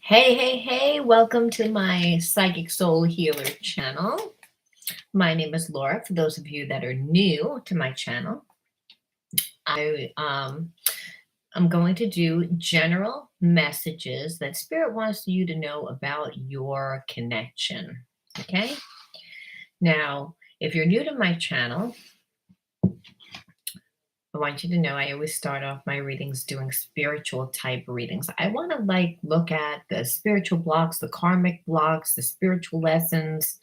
Hey, hey, hey, welcome to my Psychic Soul Healer channel. My name is Laura. For those of you that are new to my channel, I'm going to do general messages that Spirit wants you to know about your connection. Okay? Now, if you're new to my channel, I want you to know I always start off my readings doing spiritual type readings. I want to look at the spiritual blocks, the karmic blocks, the spiritual lessons,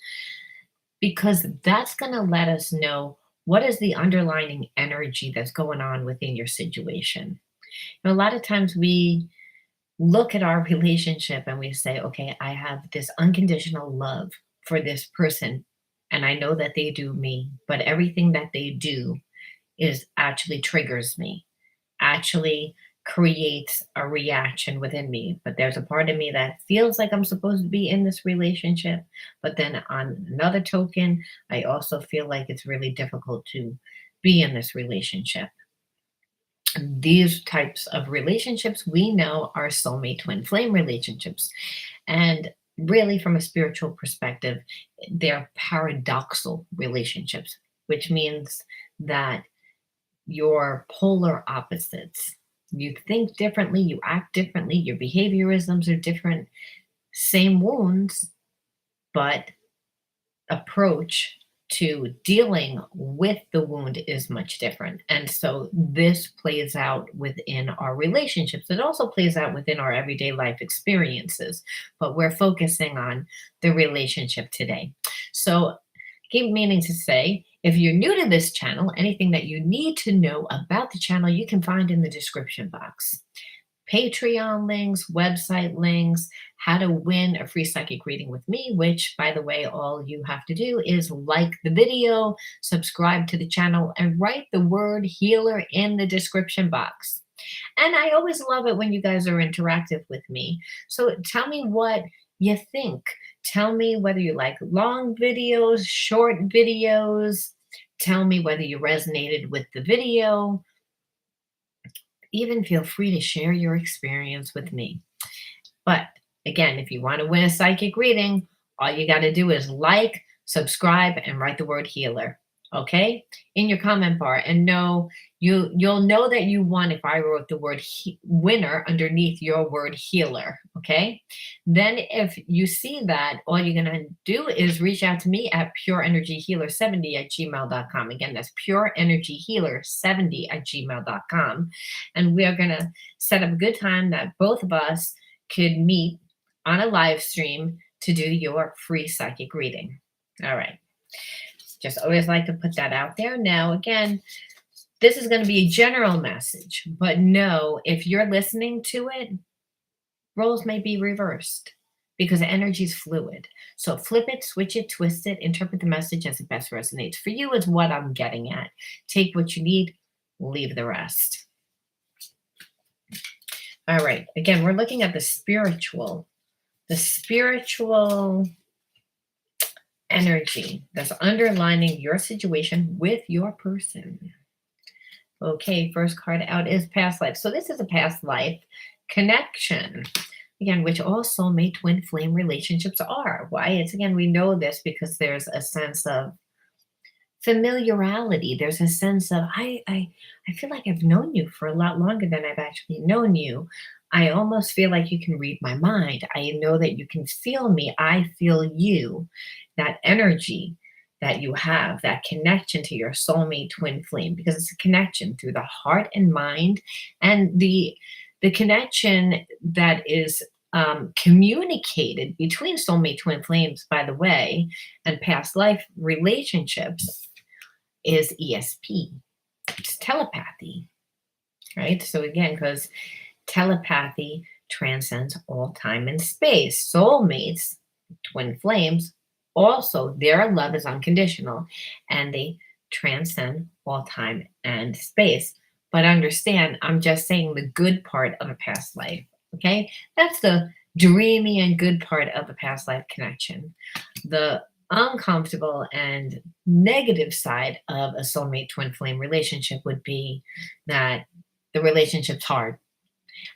because that's going to let us know what is the underlying energy that's going on within your situation. A lot of times we look at our relationship and we say, okay, I have this unconditional love for this person, and I know that they do me, but everything that they do is actually triggers me, actually creates a reaction within me. But there's a part of me that feels like I'm supposed to be in this relationship. But then on another token, I also feel like it's really difficult to be in this relationship. These types of relationships we know are soulmate twin flame relationships. And really, from a spiritual perspective, they're paradoxal relationships, which means that your polar opposites. You think differently, you act differently, your behaviorisms are different, same wounds, but approach to dealing with the wound is much different. And so this plays out within our relationships. It also plays out within our everyday life experiences, but we're focusing on the relationship today. So keep meaning to say, if you're new to this channel, anything that you need to know about the channel, you can find in the description box. Patreon links, website links, how to win a free psychic reading with me, which, by the way, all you have to do is like the video, subscribe to the channel, and write the word healer in the description box. And I always love it when you guys are interactive with me. So tell me what you think. Tell me whether you like long videos, short videos. Tell me whether you resonated with the video. Even feel free to share your experience with me. But again, if you want to win a psychic reading, all you got to do is like, subscribe, and write the word healer. Okay, in your comment bar, and you'll know that you won if I wrote the word winner underneath your word healer. Okay, then if you see that, all you're gonna do is reach out to me at pureenergyhealer70@gmail.com. Again, that's pureenergyhealer70@gmail.com, and we are gonna set up a good time that both of us could meet on a live stream to do your free psychic reading. All right. Just always like to put that out there. Now, again, this is going to be a general message, but know if you're listening to it, roles may be reversed because energy is fluid. So flip it, switch it, twist it, interpret the message as it best resonates for you, is what I'm getting at. Take what you need, leave the rest. All right. Again, we're looking at the spiritual energy that's underlining your situation with your person. Okay, first card out is past life. So this is a past life connection. Again, which all soulmate twin flame relationships are. Why? It's again, we know this because there's a sense of familiarity. There's a sense of I feel like I've known you for a lot longer than I've actually known you. I almost feel like you can read my mind. I know that you can feel me. I feel you. That energy that you have, that connection to your soulmate twin flame, because it's a connection through the heart and mind, and the connection that is communicated between soulmate twin flames, by the way, and past life relationships is ESP. It's telepathy, right? So again, because telepathy transcends all time and space. Soulmates, twin flames, also their love is unconditional and they transcend all time and space. But understand, I'm just saying the good part of a past life. Okay, that's the dreamy and good part of a past life connection. The uncomfortable and negative side of a soulmate twin flame relationship would be that the relationship's hard.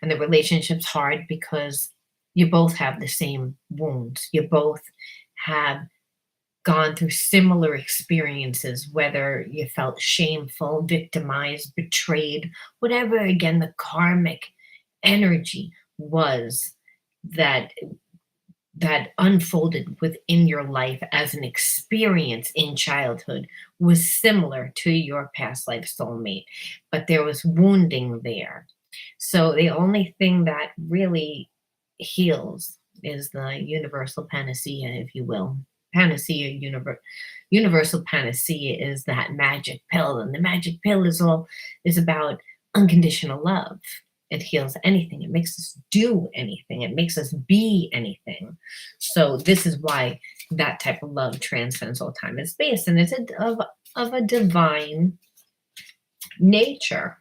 And the relationship's hard because You both have the same wounds. You both have gone through similar experiences, whether you felt shameful, victimized, betrayed, whatever, again, the karmic energy was that unfolded within your life as an experience in childhood was similar to your past life soulmate, but there was wounding there. So the only thing that really heals is the universal panacea, if you will. Panacea, universal panacea is that magic pill, and the magic pill is about unconditional love. It heals anything. It makes us do anything. It makes us be anything. So this is why that type of love transcends all time and space, and it's of a divine nature.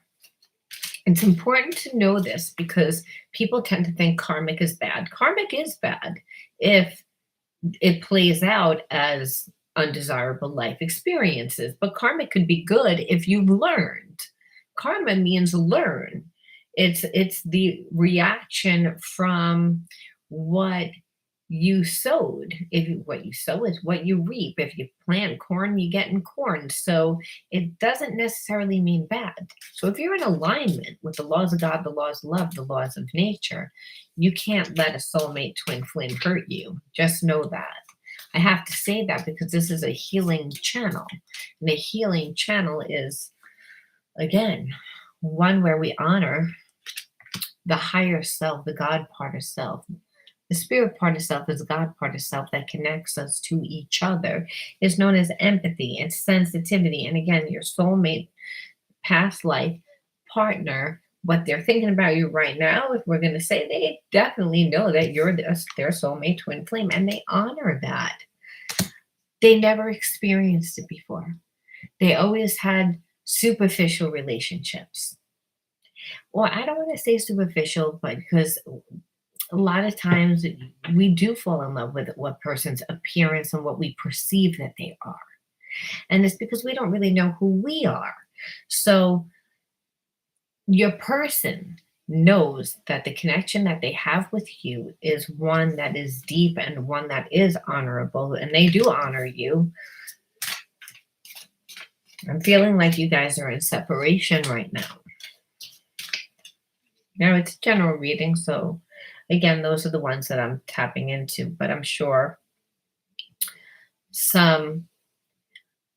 It's important to know this because people tend to think karmic is bad. Karmic is bad if it plays out as undesirable life experiences, but karmic could be good if you've learned. Karma means learn. It's the reaction from what you sowed. What you sow is what you reap. If you plant corn, you get in corn. So it doesn't necessarily mean bad. So if you're in alignment with the laws of God, the laws of love, the laws of nature, you can't let a soulmate twin flame hurt you. Just know that. I have to say that because this is a healing channel. And a healing channel is, again, one where we honor the higher self, the God part of self. The spirit part of self is the God part of self that connects us to each other. It's known as empathy and sensitivity. And again, your soulmate, past life partner, what they're thinking about you right now, if we're going to say, they definitely know that you're their soulmate twin flame, and they honor that. They never experienced it before. They always had superficial relationships. Well, I don't want to say superficial, but because a lot of times we do fall in love with what person's appearance and what we perceive that they are. And it's because we don't really know who we are. So your person knows that the connection that they have with you is one that is deep and one that is honorable, and they do honor you. I'm feeling like you guys are in separation right now. Now, it's a general reading, so again, those are the ones that I'm tapping into, but I'm sure some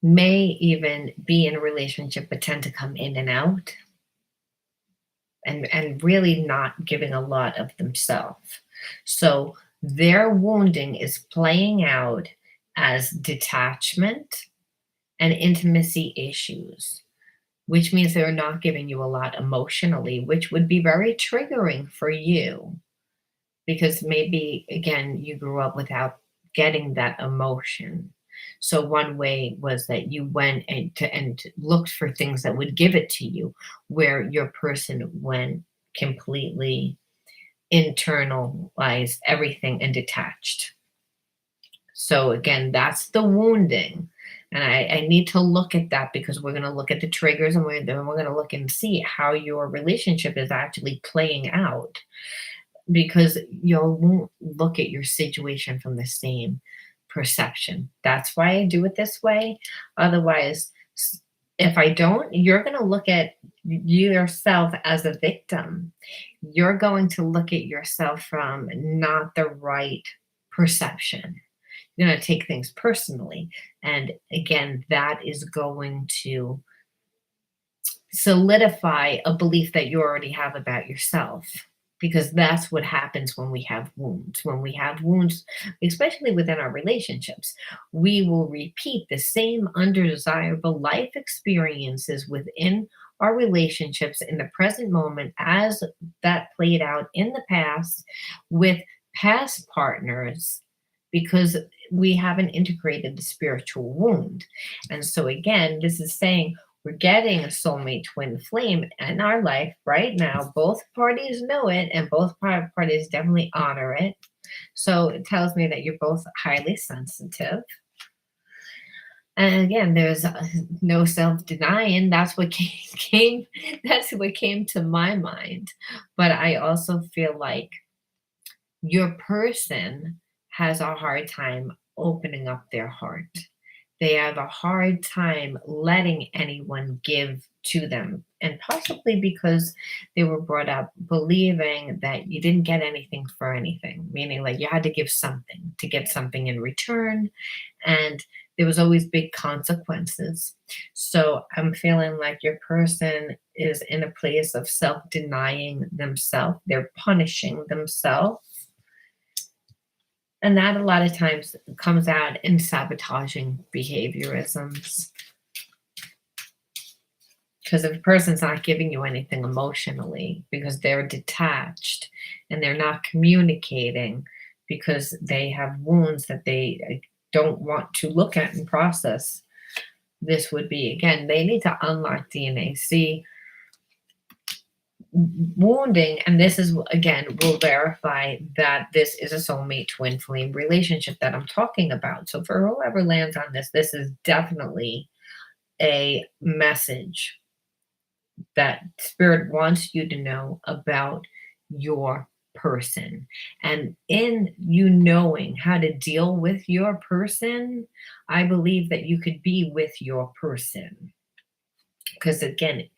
may even be in a relationship but tend to come in and out and really not giving a lot of themselves. So their wounding is playing out as detachment and intimacy issues, which means they're not giving you a lot emotionally, which would be very triggering for you because maybe, again, you grew up without getting that emotion. So one way was that you went and looked for things that would give it to you, where your person went completely internalized everything and detached. So again, that's the wounding. And I need to look at that because we're going to look at the triggers, and then we're going to look and see how your relationship is actually playing out, because you won't look at your situation from the same perception. That's why I do it this way. Otherwise, if I don't, you're going to look at yourself as a victim. You're going to look at yourself from not the right perception. You're going to take things personally. And again, that is going to solidify a belief that you already have about yourself, because that's what happens when we have wounds. When we have wounds, especially within our relationships, we will repeat the same undesirable life experiences within our relationships in the present moment as that played out in the past with past partners, because we haven't integrated the spiritual wound. And so again, this is saying we're getting a soulmate twin flame in our life right now. Both parties know it, and both parties definitely honor it. So it tells me that you're both highly sensitive. And again, there's no self-denying. That's what came. That's what came to my mind. But I also feel like Your person has a hard time opening up their heart. They have a hard time letting anyone give to them. And possibly because they were brought up believing that you didn't get anything for anything, meaning like you had to give something to get something in return. And there was always big consequences. So I'm feeling like your person is in a place of self denying themselves, they're punishing themselves. And that a lot of times comes out in sabotaging behaviorisms. Because if a person's not giving you anything emotionally because they're detached and they're not communicating because they have wounds that they don't want to look at and process, this would be, again, they need to unlock DNA. See, wounding, and this is, again, will verify that this is a soulmate twin flame relationship that I'm talking about. So for whoever lands on this is definitely a message that spirit wants you to know about your person. And in you knowing how to deal with your person, I believe that you could be with your person. Because again,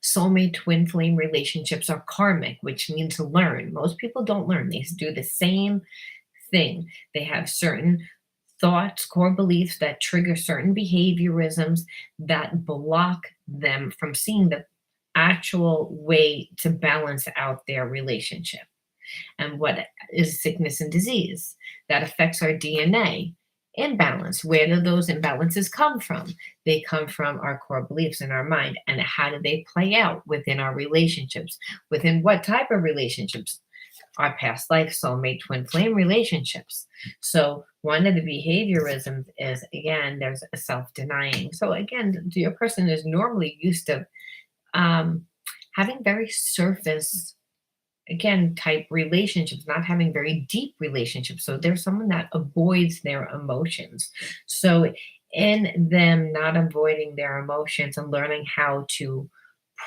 soulmate twin flame relationships are karmic, which means learn. Most people don't learn, they do the same thing. They have certain thoughts, core beliefs that trigger certain behaviorisms that block them from seeing the actual way to balance out their relationship. And what is sickness and disease? That affects our DNA. Imbalance. Where do those imbalances come from? They come from our core beliefs in our mind. And how do they play out within our relationships? Within what type of relationships? Our past life, soulmate, twin flame relationships. So one of the behaviorisms is, again, there's a self-denying. So again, your person is normally used to um, having very surface, again, type relationships, not having very deep relationships. So there's someone that avoids their emotions. So in them not avoiding their emotions and learning how to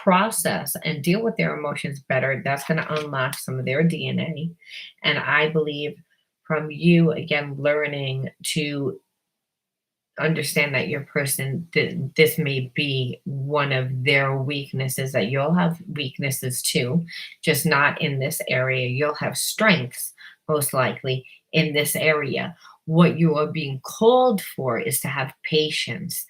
process and deal with their emotions better, that's going to unlock some of their DNA. And I believe from you, again, learning to understand that your person, this may be one of their weaknesses, that you'll have weaknesses too, just not in this area. You'll have strengths most likely in this area. What you are being called for is to have patience.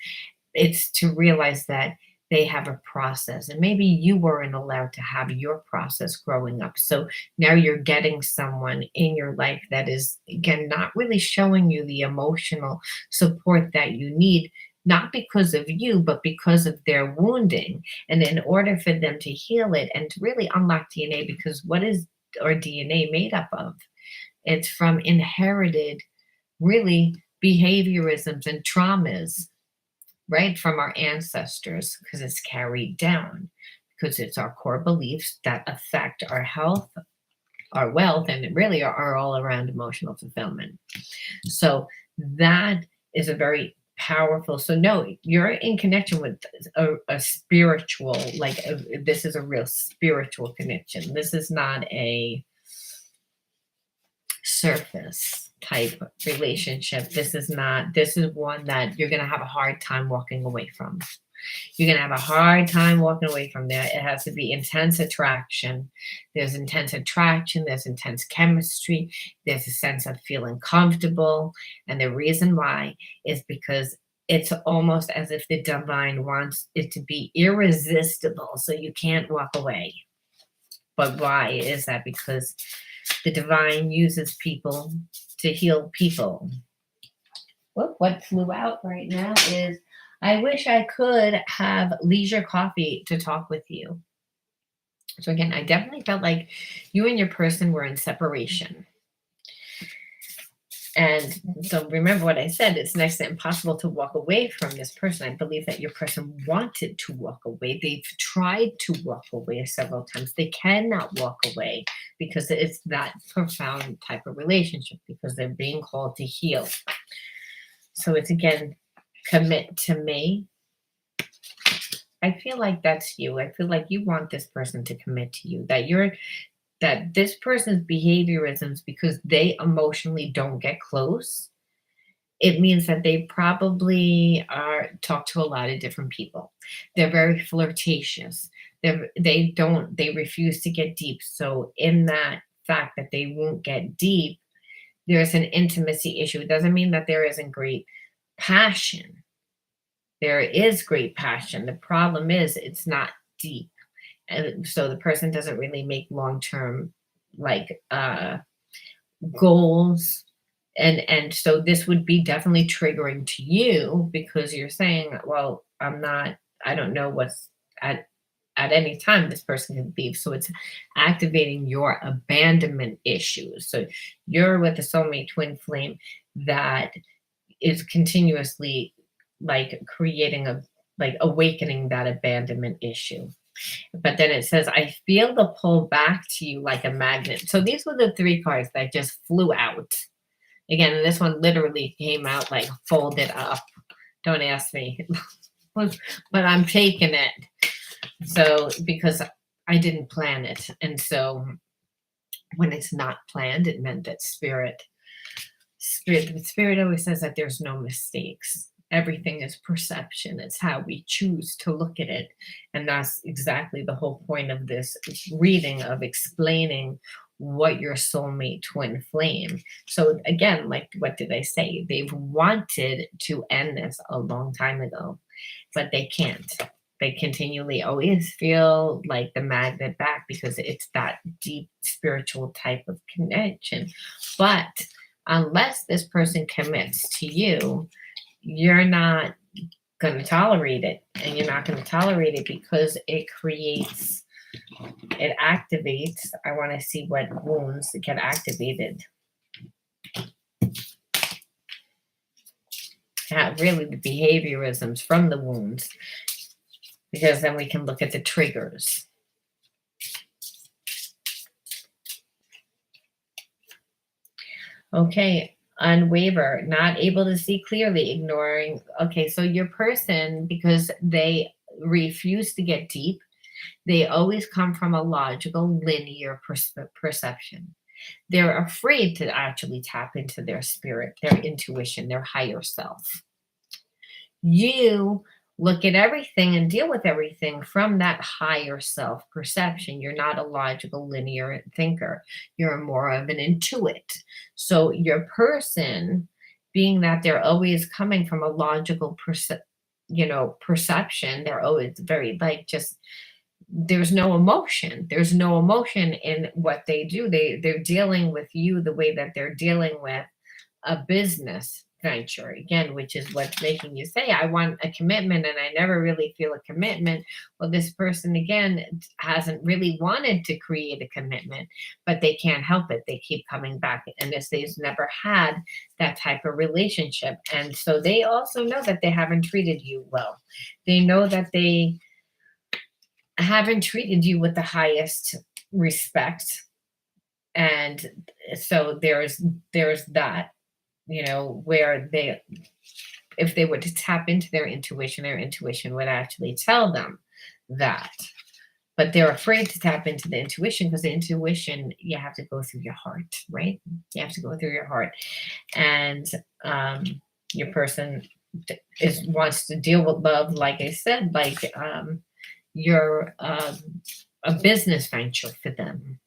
It's to realize that they have a process, and maybe you weren't allowed to have your process growing up. So now you're getting someone in your life that is, again, not really showing you the emotional support that you need, not because of you, but because of their wounding. And in order for them to heal it and to really unlock DNA, because what is our DNA made up of? It's from inherited, really, behaviorisms and traumas, right, from our ancestors, because it's carried down, because it's our core beliefs that affect our health, our wealth, and it really are all around emotional fulfillment. So that is a very powerful. So no, you're in connection with a spiritual, this is a real spiritual connection. This is not a surface type relationship. This is not, this is one that you're going to have a hard time walking away from. You're going to have a hard time walking away from there. It has to be intense attraction. There's intense attraction. There's intense chemistry. There's a sense of feeling comfortable. And the reason why is because it's almost as if the divine wants it to be irresistible. So you can't walk away. But why is that? Because the divine uses people to heal people. What flew out right now is, I wish I could have leisure coffee to talk with you. So again, I definitely felt like you and your person were in separation. And so remember what I said, it's next to impossible to walk away from this person. I believe that your person wanted to walk away. They've tried to walk away several times. They cannot walk away because it's that profound type of relationship, because they're being called to heal. So it's, again, commit to me. I feel like that's you. I feel like you want this person to commit to you, that you're that this person's behaviorisms, because they emotionally don't get close, it means that they probably are talk to a lot of different people. They're very flirtatious. They refuse to get deep. So in that fact that they won't get deep, there's an intimacy issue. It doesn't mean that there isn't great passion. There is great passion. The problem is it's not deep. And so the person doesn't really make long-term like goals, and so this would be definitely triggering to you because you're saying, well, I don't know what's at any time this person can leave. So it's activating your abandonment issues. So you're with a soulmate twin flame that is continuously like creating a like awakening that abandonment issue. But then it says, I feel the pull back to you like a magnet. So these were the three cards that just flew out. Again, this one literally came out like folded up. Don't ask me. But I'm taking it. So because I didn't plan it. And so when it's not planned, it meant that the spirit always says that there's no mistakes. Everything is perception. It's how we choose to look at it. And that's exactly the whole point of this reading, of explaining what your soulmate twin flame. So again, like what did I say? They've wanted to end this a long time ago, but they can't. They continually always feel like the magnet back because it's that deep spiritual type of connection. But unless this person commits to you, you're not going to tolerate it. And you're not going to tolerate it because it activates. I want to see what wounds get activated. Really, the behaviorisms from the wounds, because then we can look at the triggers. Okay, unwaver, not able to see clearly, ignoring. Okay, so your person, because they refuse to get deep, they always come from a logical, linear perception. They're afraid to actually tap into their spirit, their intuition, their higher self. You look at everything and deal with everything from that higher self perception. You're not a logical, linear thinker. You're more of an intuit. So your person, being that they're always coming from a logical perception, they're always very like just there's no emotion. There's no emotion in what they do. They're dealing with you the way that they're dealing with a business venture, again, which is what's making you say, I want a commitment and I never really feel a commitment. Well, this person, again, hasn't really wanted to create a commitment, but they can't help it. They keep coming back. And this, they've never had that type of relationship. And so they also know that they haven't treated you well. They know that they haven't treated you with the highest respect. And so there's that, where if they were to tap into their intuition would actually tell them that. But they're afraid to tap into the intuition because the intuition, you have to go through your heart, right? You have to go through your heart. And your person wants to deal with love, like I said, like you're a business venture for them.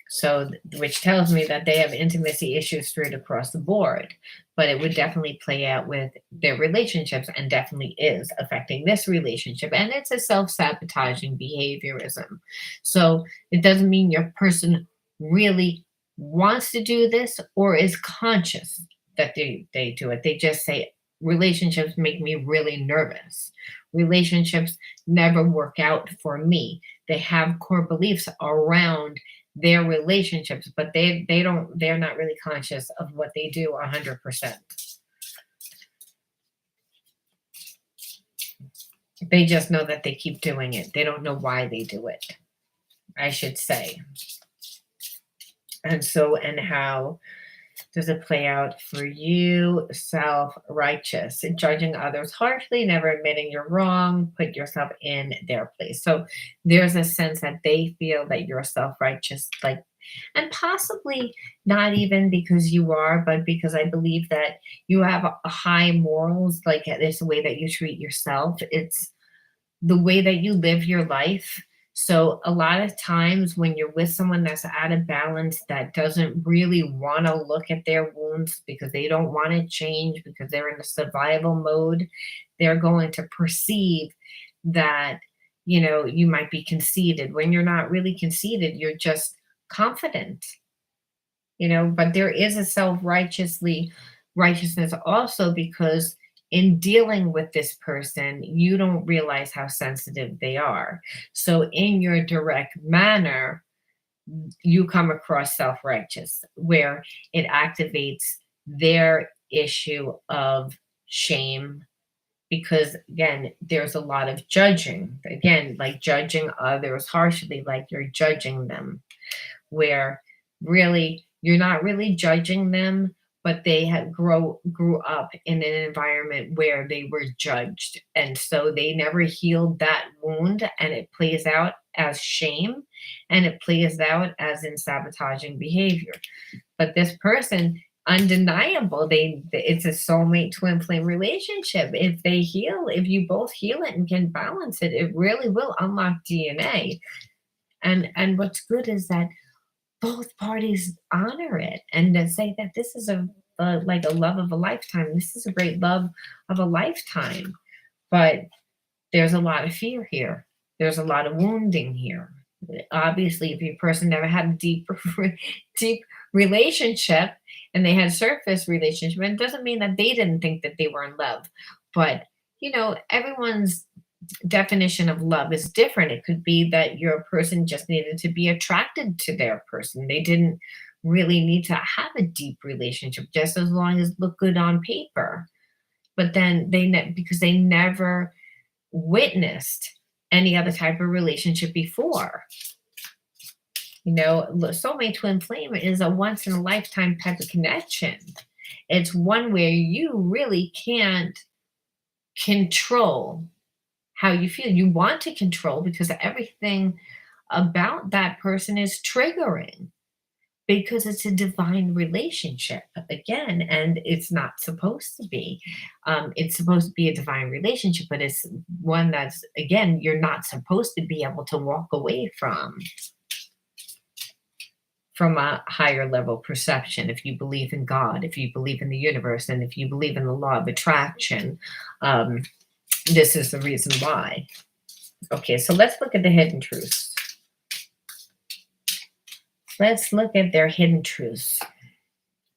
So, which tells me that they have intimacy issues straight across the board, but it would definitely play out with their relationships and definitely is affecting this relationship. And it's a self-sabotaging behaviorism. So it doesn't mean your person really wants to do this or is conscious that they do it. They just say, relationships make me really nervous. Relationships never work out for me. They have core beliefs around their relationships, but they're not really conscious of what they do 100%. They just know that they keep doing it. They don't know why they do it, I should say. And how does it play out for you? Self-righteous, judging others harshly, never admitting you're wrong, put yourself in their place. So there's a sense that they feel that you're self-righteous, like, and possibly not even because you are, but because I believe that you have a high morals, like it's the way that you treat yourself. It's the way that you live your life. So a lot of times when you're with someone that's out of balance, that doesn't really want to look at their wounds because they don't want to change because they're in a survival mode, they're going to perceive that, you might be conceited when you're not really conceited, you're just confident. But there is a righteousness also because in dealing with this person you don't realize how sensitive they are, so in your direct manner you come across self-righteous where it activates their issue of shame, because again there's a lot of judging, again like judging others harshly, like you're judging them, where really you're not really judging them, but they had grew up in an environment where they were judged, and so they never healed that wound, and it plays out as shame, and it plays out as in sabotaging behavior. But this person, undeniable, it's a soulmate twin flame relationship. If you both heal it and can balance it, it really will unlock DNA. And what's good is that both parties honor it and to say that this is like a love of a lifetime. This is a great love of a lifetime. But there's a lot of fear here. There's a lot of wounding here. Obviously, if your person never had a deep relationship and they had surface relationship, it doesn't mean that they didn't think that they were in love. But everyone's definition of love is different. It could be that your person just needed to be attracted to their person. They didn't really need to have a deep relationship, just as long as it looked good on paper. But then because they never witnessed any other type of relationship before. Soulmate twin flame is a once in a lifetime type of connection. It's one where you really can't control how you feel. You want to control because everything about that person is triggering, because it's a divine relationship again, and it's not supposed to be. It's supposed to be a divine relationship, but it's one that's, again, you're not supposed to be able to walk away from a higher level perception. If you believe in God, if you believe in the universe, and if you believe in the law of attraction, this is the reason why. Okay, so let's look at the hidden truths. Let's look at their hidden truths.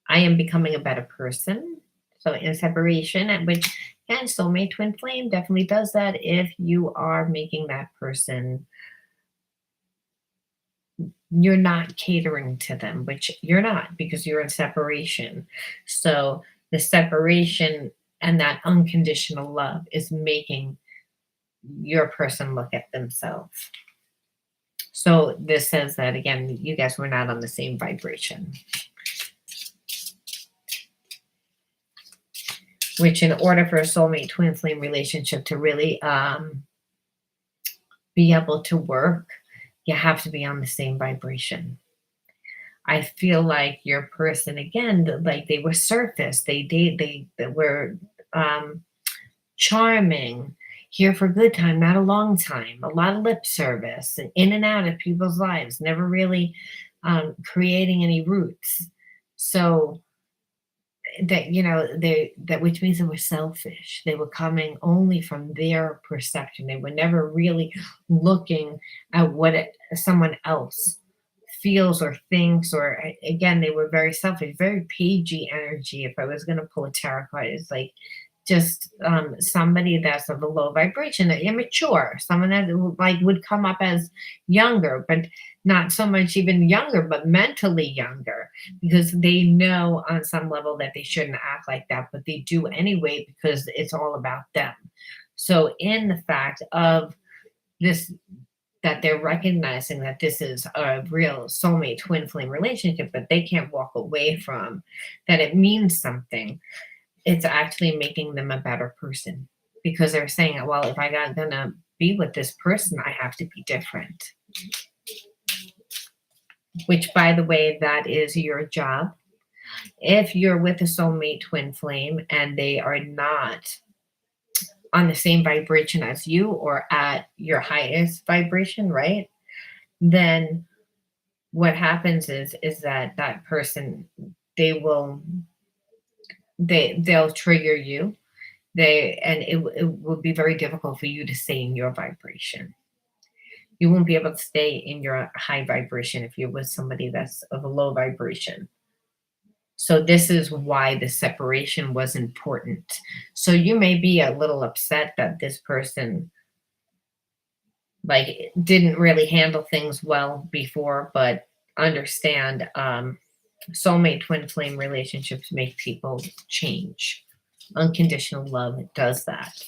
I am becoming a better person. So in separation, and which, again, soulmate twin flame definitely does that if you are making that person, you're not catering to them, which you're not because you're in separation. So the separation and that unconditional love is making your person look at themselves. So this says that, again, you guys were not on the same vibration. Which, in order for a soulmate twin flame relationship to really be able to work, you have to be on the same vibration. I feel like your person, again, like they were surface. They were charming, here for a good time, not a long time, a lot of lip service, and in and out of people's lives, never really creating any roots. So that, which means they were selfish. They were coming only from their perception. They were never really looking at what someone else feels or thinks, or again, they were very selfish, very pagey energy. If I was going to pull a tarot card, it's like just somebody that's of a low vibration, immature, someone that like would come up as younger, but not so much even younger, but mentally younger, because they know on some level that they shouldn't act like that, but they do anyway because it's all about them. So in the fact of this, that they're recognizing that this is a real soulmate twin flame relationship that they can't walk away from, that it means something. It's actually making them a better person because they're saying, well, if I got gonna be with this person, I have to be different. Which, by the way, that is your job. If you're with a soulmate twin flame and they are not on the same vibration as you or at your highest vibration, right? Then what happens is that that person, they will they'll trigger you. It will be very difficult for you to stay in your vibration. You won't be able to stay in your high vibration if you're with somebody that's of a low vibration. So this is why the separation was important. So you may be a little upset that this person like didn't really handle things well before, but understand soulmate twin flame relationships make people change. Unconditional love does that.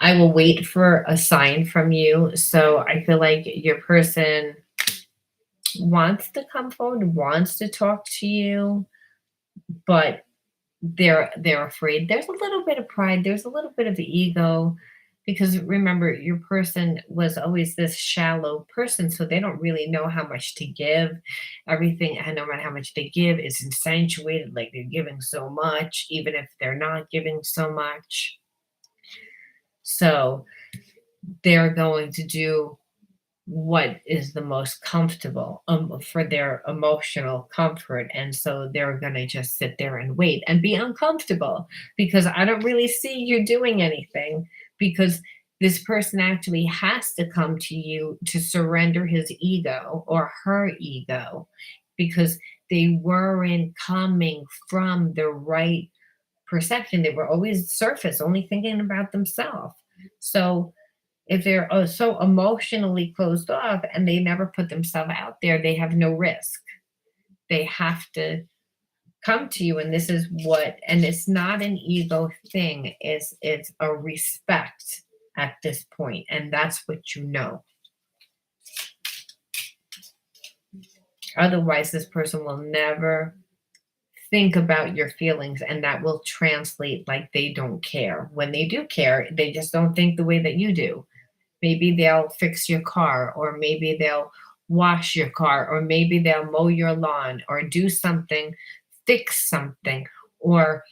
I will wait for a sign from you. So I feel like your person wants to come forward, wants to talk to you, but they're afraid. There's a little bit of pride, there's a little bit of ego, because remember your person was always this shallow person, so they don't really know how much to give. Everything, and no matter how much they give, is accentuated like they're giving so much, even if they're not giving so much. So they're going to do what is the most comfortable for their emotional comfort. And so they're going to just sit there and wait and be uncomfortable because I don't really see you doing anything, because this person actually has to come to you to surrender his ego or her ego, because they weren't coming from the right perception. They were always surface, only thinking about themselves. So if they're so emotionally closed off and they never put themselves out there, they have no risk. They have to come to you, and this is what, and it's not an ego thing, it's a respect at this point, and that's what you know. Otherwise, this person will never think about your feelings, and that will translate like they don't care. When they do care, they just don't think the way that you do. Maybe they'll fix your car, or maybe they'll wash your car, or maybe they'll mow your lawn, or do something, fix something, or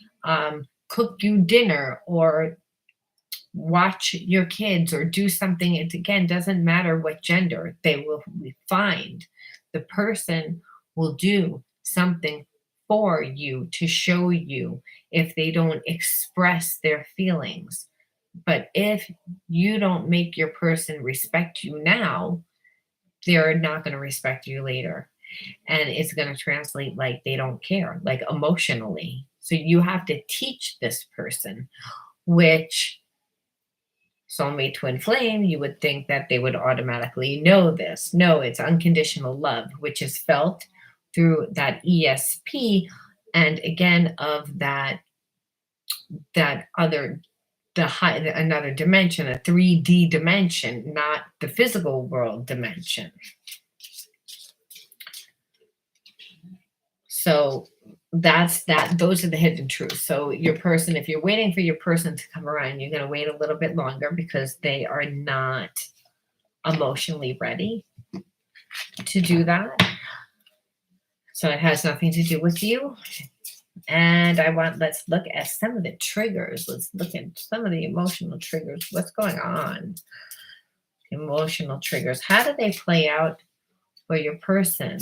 cook you dinner, or watch your kids, or do something. It again doesn't matter what gender they will find. The person will do something for you to show you if they don't express their feelings. But if you don't make your person respect you now, they're not going to respect you later. And it's going to translate like they don't care, like emotionally. So you have to teach this person, which soulmate twin flame, you would think that they would automatically know this. No, it's unconditional love, which is felt through that ESP, and again of that other, the high, another dimension, a 3D dimension, not the physical world dimension. So that's that. Those are the hidden truths. So your person, if you're waiting for your person to come around, you're going to wait a little bit longer because they are not emotionally ready to do that. So it has nothing to do with you. And let's look at some of the triggers. Let's look at some of the emotional triggers. What's going on? Emotional triggers. How do they play out for your person?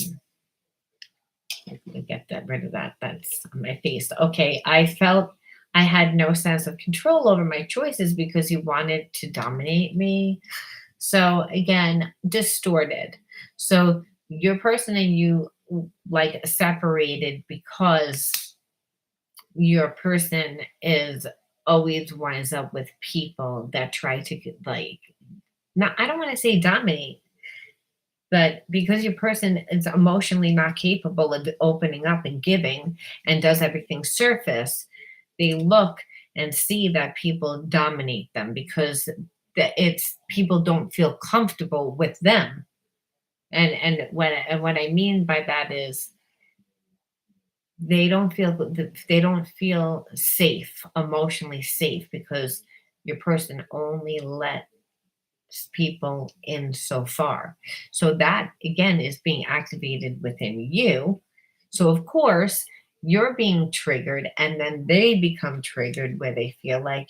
Let me get rid of that. That's on my face. Okay, I felt I had no sense of control over my choices because he wanted to dominate me. So again, distorted. So your person and you like separated because your person is always winds up with people that try to like, not, I don't want to say dominate, but because your person is emotionally not capable of opening up and giving and does everything surface, they look and see that people dominate them because it's people don't feel comfortable with them. And what I mean by that is they don't feel safe, emotionally safe, because your person only let people in so far. So that again is being activated within you. So of course, you're being triggered and then they become triggered where they feel like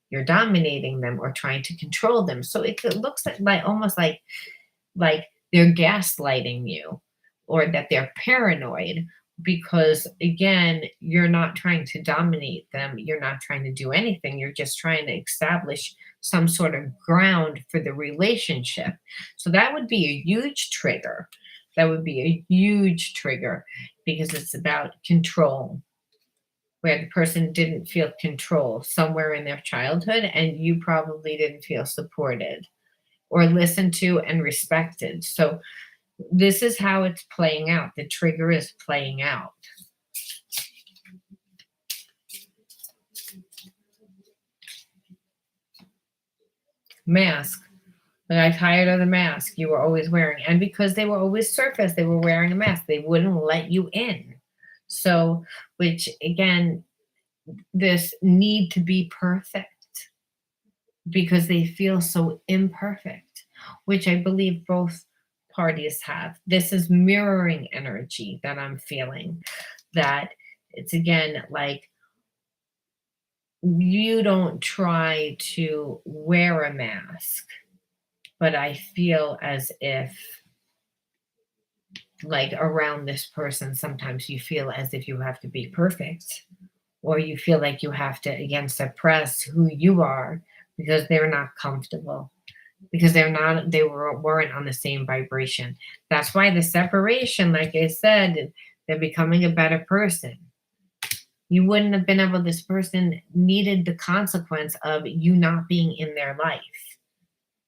you're dominating them or trying to control them. So it looks like almost like they're gaslighting you or that they're paranoid because again you're not trying to dominate them, you're not trying to do anything, you're just trying to establish some sort of ground for the relationship. So that would be a huge trigger, that would be a huge trigger because it's about control, where the person didn't feel control somewhere in their childhood and you probably didn't feel supported or listened to and respected. So this is how it's playing out. The trigger is playing out. Mask. Like, I'm tired of the mask you were always wearing. And because they were always surface, they were wearing a mask. They wouldn't let you in. So, which again, this need to be perfect because they feel so imperfect, which I believe both parties have. This is mirroring energy that I'm feeling. That it's again like you don't try to wear a mask, but I feel as if, like, around this person, sometimes you feel as if you have to be perfect, or you feel like you have to, again, suppress who you are because they're not comfortable, because weren't on the same vibration. That's why the separation, like I said, they're becoming a better person. You wouldn't have been able, this person needed the consequence of you not being in their life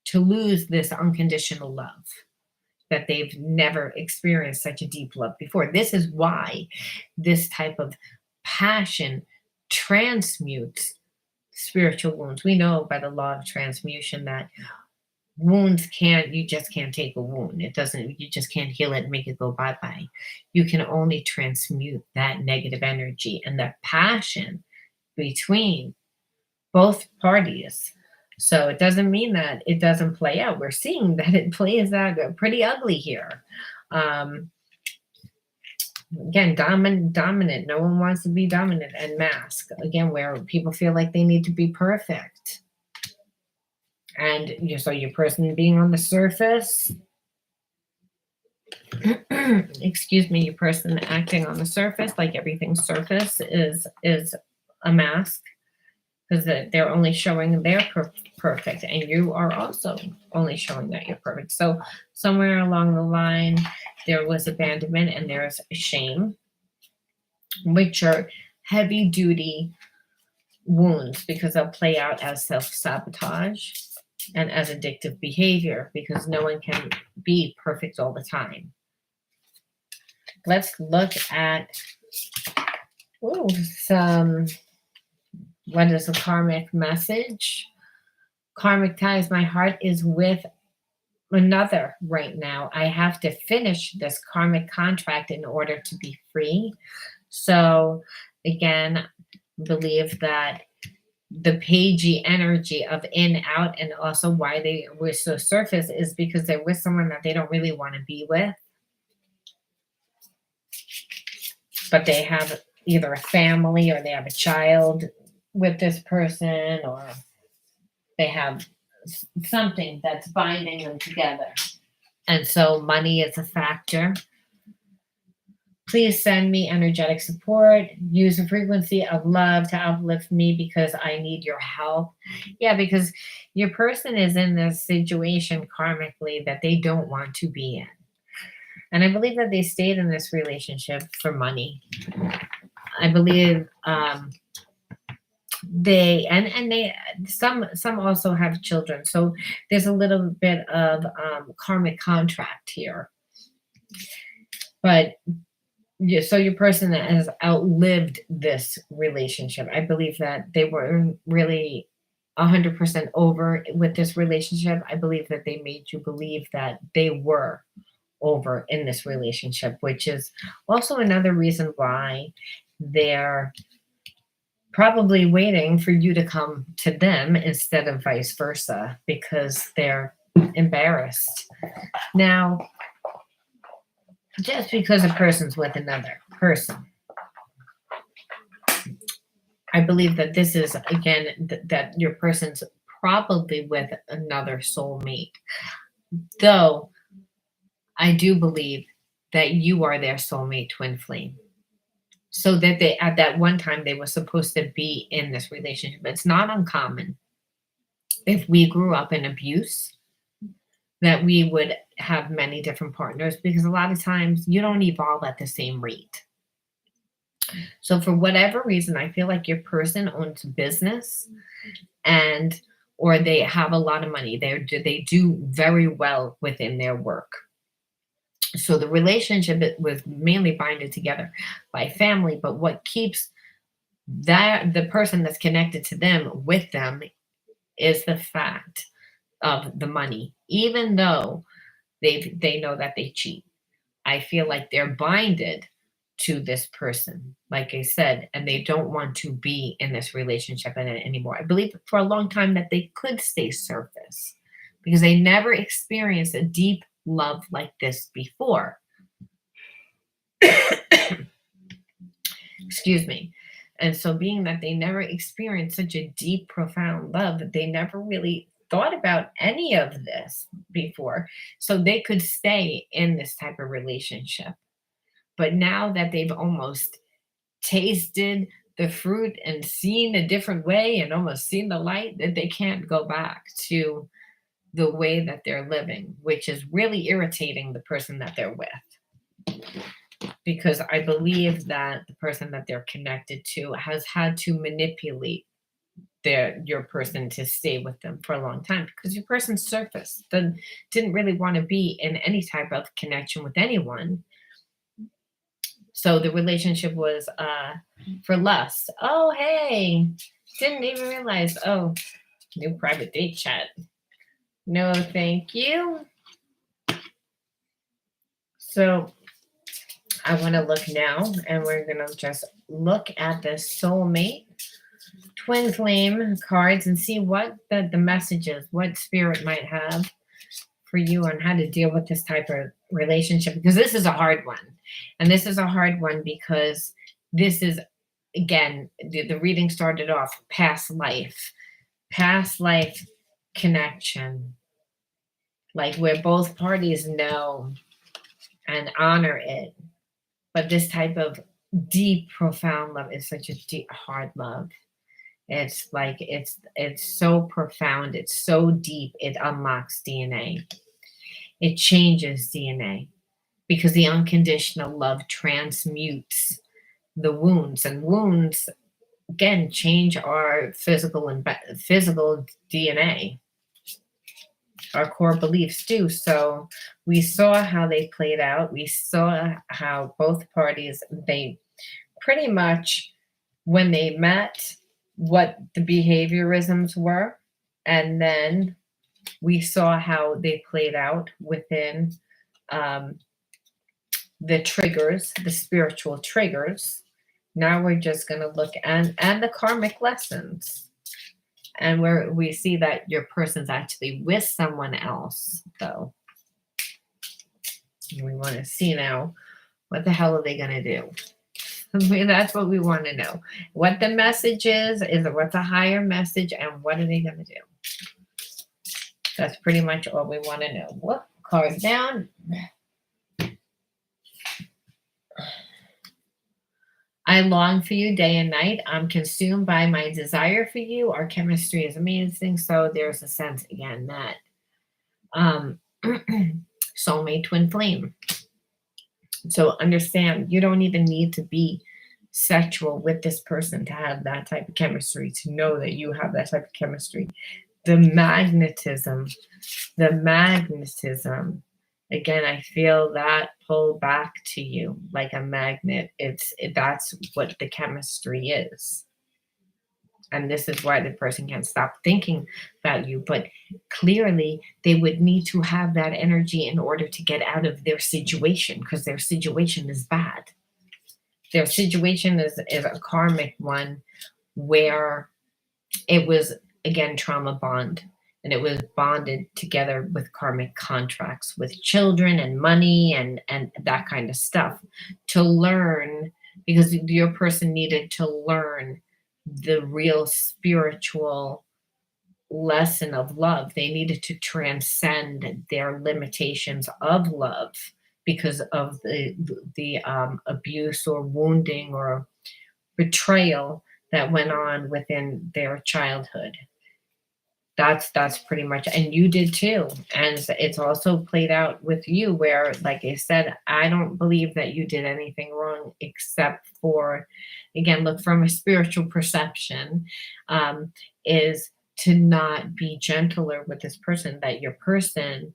to lose this unconditional love that they've never experienced such a deep love before. This is why this type of passion transmutes spiritual wounds. We know by the law of transmutation that wounds can't, you just can't take a wound. It doesn't, you just can't heal it and make it go bye bye. You can only transmute that negative energy and that passion between both parties. So it doesn't mean that it doesn't play out. We're seeing that it plays out pretty ugly here. Um, Again, dominant. No one wants to be dominant, and mask again, where people feel like they need to be perfect. And so your person being on the surface, excuse me, your person acting on the surface like everything surface is a mask because they're only showing they're perfect, and you are also only showing that you're perfect. So somewhere along the line, there was abandonment and there's shame, which are heavy duty wounds because they'll play out as self-sabotage and as addictive behavior because no one can be perfect all the time. Let's look at some, what is a karmic message? Karmic ties, my heart is with another right now. I have to finish this karmic contract in order to be free. So again, believe that the pagey energy of in, out, and also why they were so surface is because they're with someone that they don't really want to be with. But they have either a family or they have a child with this person, or they have something that's binding them together. And so money is a factor. Please send me energetic support. Use a frequency of love to uplift me because I need your help. Yeah, because your person is in this situation karmically that they don't want to be in. And I believe that they stayed in this relationship for money. I believe they some also have children. So there's a little bit of karmic contract here. But Yeah, so your person that has outlived this relationship. I believe that they weren't really 100% over with this relationship. I believe that they made you believe that they were over in this relationship, which is also another reason why they're probably waiting for you to come to them instead of vice versa because they're embarrassed. Now, just because a person's with another person, I believe that this is again that your person's probably with another soulmate. Though I do believe that you are their soulmate twin flame. So that they at that one time they were supposed to be in this relationship. It's not uncommon if we grew up in abuse that we would have many different partners because a lot of times you don't evolve at the same rate. So for whatever reason, I feel like your person owns business and or they have a lot of money. They do very well within their work. So the relationship it was mainly binded together by family, but what keeps that the person that's connected to them with them is the fact of the money, even though they know that they cheat. I feel like they're binded to this person, like I said, and they don't want to be in this relationship anymore. I believe for a long time that they could stay surface because they never experienced a deep love like this before. Excuse me. And so, being that they never experienced such a deep, profound love, they never really thought about any of this before. So, they could stay in this type of relationship. But now that they've almost tasted the fruit and seen a different way and almost seen the light, that they can't go back to the way that they're living, which is really irritating the person that they're with. Because I believe that the person that they're connected to has had to manipulate your person to stay with them for a long time because your person's surface didn't really want to be in any type of connection with anyone. So the relationship was for lust. Oh, hey, didn't even realize. Oh, new private date chat. No, thank you. So I want to look now, and we're going to just look at the soulmate twin flame cards and see what the messages, what spirit might have for you on how to deal with this type of relationship. Because this is a hard one. And this is a hard one because this is, again, the reading started off past life connection, like where both parties know and honor it. But this type of deep, profound love is such a deep, hard love. It's like it's so profound, it's so deep, it unlocks DNA. It changes DNA because the unconditional love transmutes the wounds, and wounds again change our physical DNA. Our core beliefs do. So we saw how they played out. We saw how both parties they pretty much when they met what the behaviorisms were, and then we saw how they played out within um, the triggers, the spiritual triggers. Now we're just going to look and the karmic lessons, and where we see that your person's actually with someone else, though. And we want to see now what the hell are they going to do. That's what we want to know. What the message is what's a higher message, and what are they going to do? That's pretty much all we want to know. Whoop, cards down. I long for you day and night. I'm consumed by my desire for you. Our chemistry is amazing. So there's a sense again that soulmate twin flame. So understand you don't even need to be sexual with this person to have that type of chemistry, to know that you have that type of chemistry. The magnetism Again, I feel that pull back to you like a magnet. That's what the chemistry is. And this is why the person can't stop thinking about you. But clearly, they would need to have that energy in order to get out of their situation because their situation is bad. Their situation is a karmic one where it was, again, trauma bond. And it was bonded together with karmic contracts with children and money and that kind of stuff to learn, because your person needed to learn the real spiritual lesson of love. They needed to transcend their limitations of love because of the abuse or wounding or betrayal that went on within their childhood. That's pretty much, and you did too. And it's also played out with you where, like I said, I don't believe that you did anything wrong except for, again, look from a spiritual perception, is to not be gentler with this person, that your person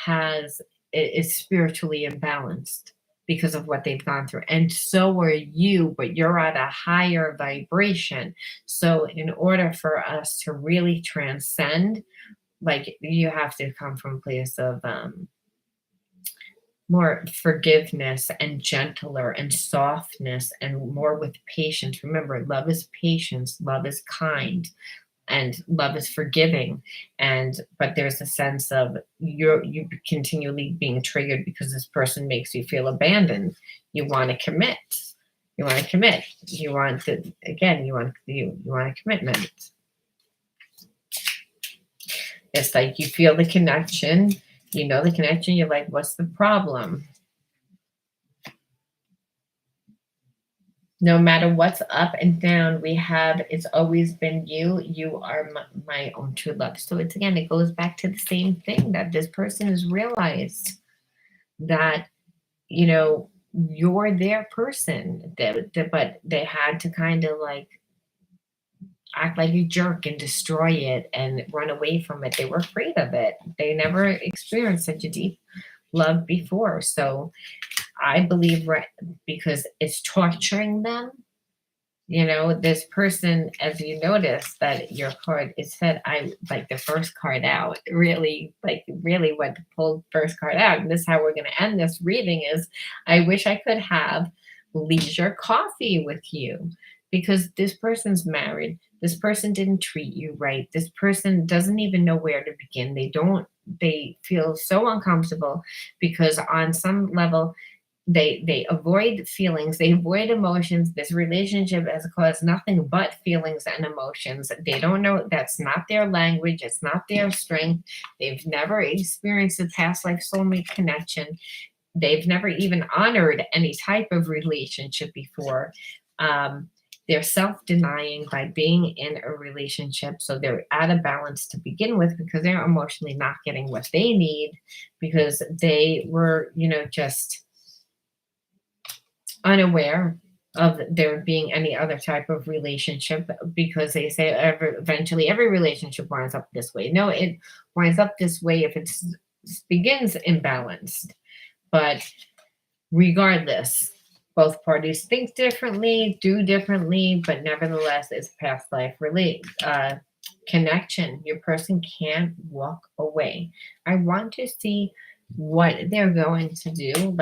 has is spiritually imbalanced because of what they've gone through. And so are you, but you're at a higher vibration. So, in order for us to really transcend, like you have to come from a place of more forgiveness and gentler and softness and more with patience. Remember, love is patience, love is kind, and love is forgiving. And but there's a sense of you continually being triggered because this person makes you feel abandoned. You want to commit. You want to commit. You want to, again, you want a commitment. It's like you feel the connection, you know the connection, you're like, what's the problem? No matter what's up and down, we have, it's always been you. You are my own true love. So it's, again, it goes back to the same thing that this person has realized that, you're their person, but they had to kind of like act like a jerk and destroy it and run away from it. They were afraid of it. They never experienced such a deep love before. So I believe, right, because it's torturing them. This person, as you notice that your card is said, I like the first card out, really went to pull first card out. And this is how we're going to end this reading is, I wish I could have leisure coffee with you, because this person's married. This person didn't treat you right. This person doesn't even know where to begin. They feel so uncomfortable because on some level, they avoid feelings, they avoid emotions. This relationship has caused nothing but feelings and emotions. They don't know, that's not their language, it's not their strength. They've never experienced a past life soulmate connection. They've never even honored any type of relationship before. They're self-denying by being in a relationship, so they're out of balance to begin with because they're emotionally not getting what they need, because they were, just unaware of there being any other type of relationship, because they say eventually every relationship winds up this way. No, it winds up this way if it begins imbalanced. But regardless, both parties think differently, do differently, but nevertheless, it's past life connection. Your person can't walk away. I want to see what they're going to do,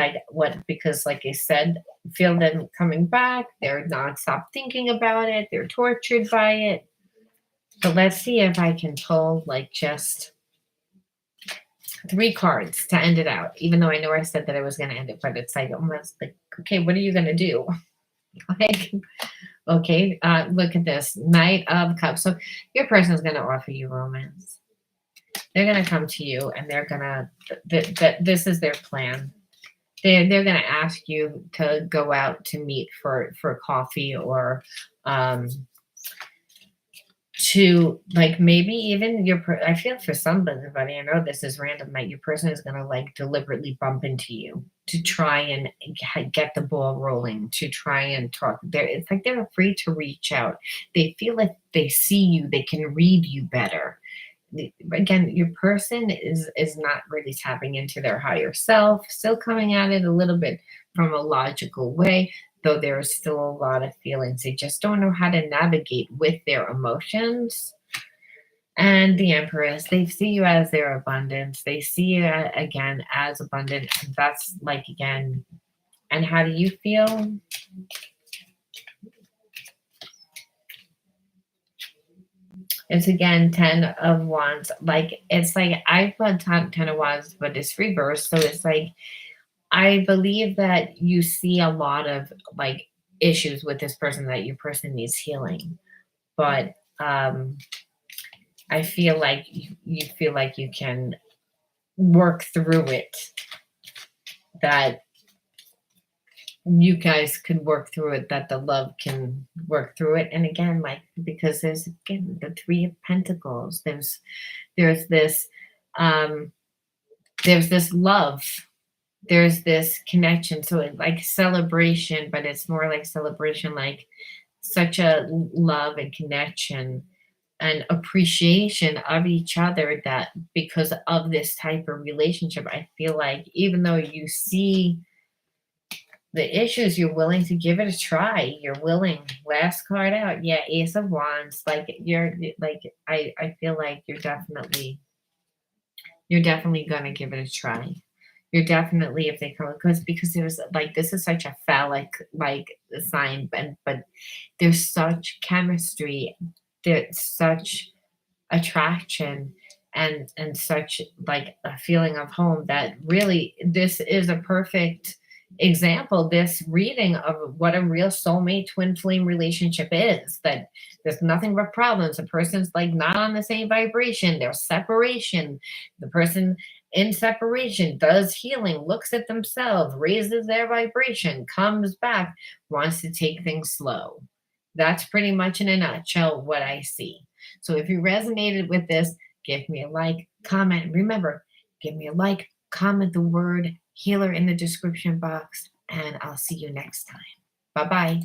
because like I said, feel them coming back. They're not stop thinking about it. They're tortured by it. But let's see if I can pull just 3 cards to end it out, even though I know I said that I was going to end it, but it's like almost like, okay, what are you going to do? Like, okay, look at this Knight of Cups. So your person is going to offer you romance. They're going to come to you and they're going to, this is their plan. They're going to ask you to go out to meet for coffee, or to maybe even I feel for somebody, I know this is random, that your person is going to deliberately bump into you to try and get the ball rolling, to try and talk. It's like they're afraid to reach out. They feel like they see you, they can read you better. again, your person is not really tapping into their higher self, still coming at it a little bit from a logical way, though there is still a lot of feelings. They just don't know how to navigate with their emotions. And the Empress, they see you as their abundance. They see you again as abundant. And that's like, again, and how do you feel? It's again 10 of Wands. Like, it's like I put 10 of Wands, but it's reversed. So it's like, I believe that you see a lot of like issues with this person, that your person needs healing. But I feel like you feel like you can work through it, that you guys could work through it, that the love can work through it. And again, like, because there's again the Three of Pentacles, there's this um there's this love, there's this connection. So it's like celebration, but it's more like celebration, like such a love and connection and appreciation of each other, that because of this type of relationship, I feel like even though you see the issues, you're willing to give it a try. You're willing. Last card out. Yeah, Ace of Wands. Like, you're like, I feel like you're definitely gonna give it a try. You're definitely, if they come, because there's like, this is such a phallic like sign, but there's such chemistry, there's such attraction, and such like a feeling of home, that really this is a perfect example, this reading, of what a real soulmate twin flame relationship is. That there's nothing but problems, the person's like not on the same vibration, there's separation, the person in separation does healing, looks at themselves, raises their vibration, comes back, wants to take things slow. That's pretty much in a nutshell what I see. So if you resonated with this, give me a like, comment. Remember, give me a like, comment the word healer in the description box, and I'll see you next time. Bye bye.